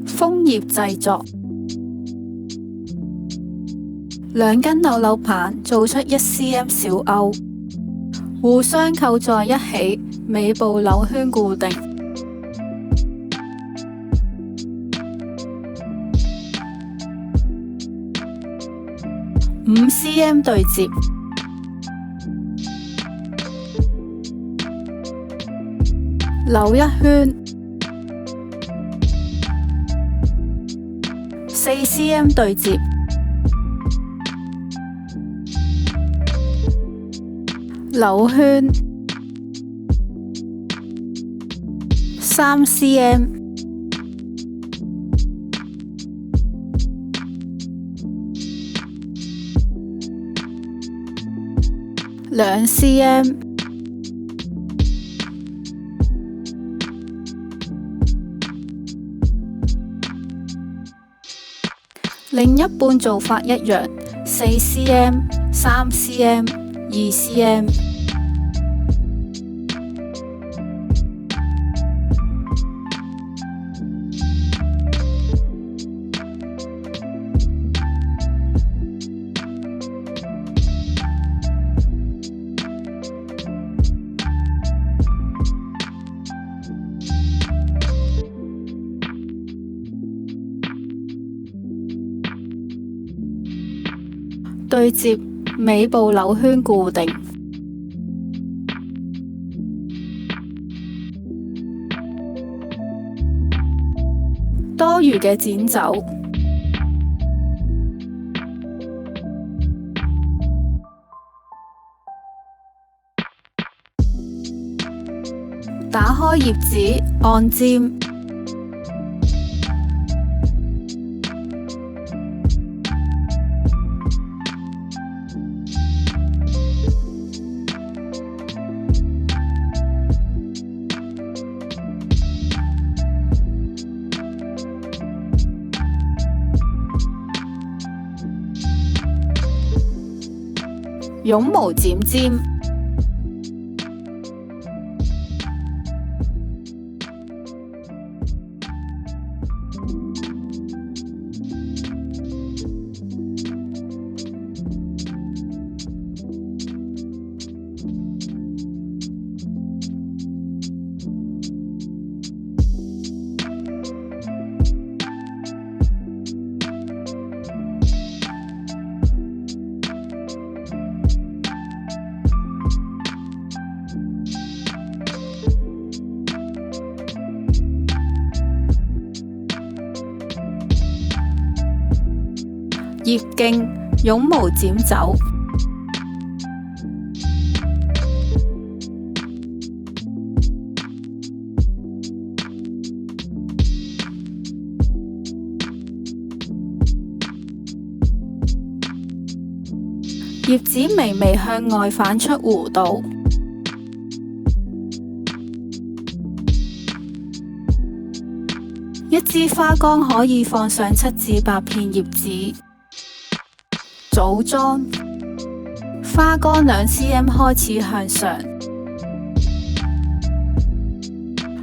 楓葉製作，2根扭扭棒做出1cm 小鈎，互相扣在一起，尾部扭圈固定。5cm 對接，扭一圈。4cm 對接，扭圈。3cm， 2cm，另一半做法一樣，4cm、3cm、2cm。對接，尾部扭圈固定。多餘嘅剪走。打開葉子，按尖。絨毛剪尖，葉莖，絨毛剪走。葉子微微向外反出弧度。一支花竿可以放上7至8片葉子。組裝，花竿2cm開始向上，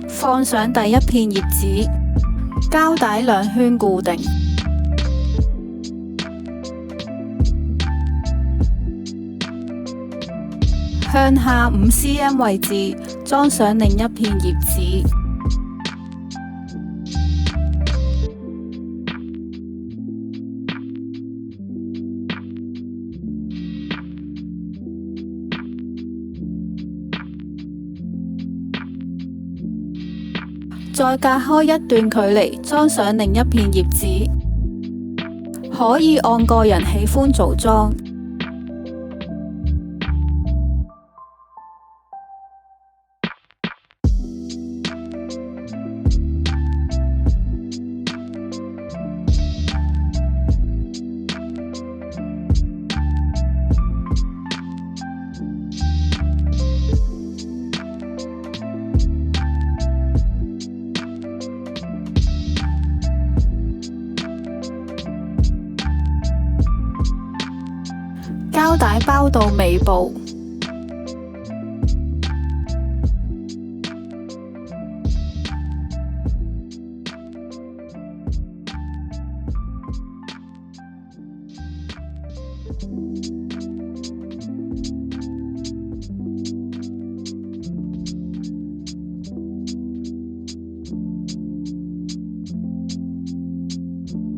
放上第1片葉子，膠帶2圈固定，向下5cm位置裝上另一片葉子。再隔開一段距離，裝上另一片葉子，可以按個人喜歡組裝。膠帶包到尾部，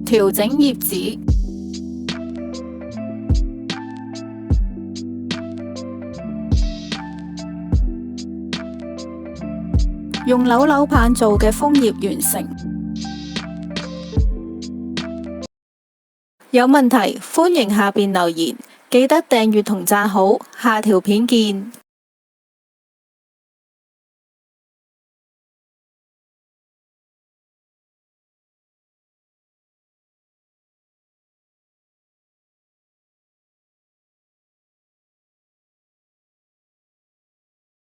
調整葉子，用扭扭棒做嘅楓葉完成。有問題歡迎下邊留言，記得訂閱同讚好，下條片見。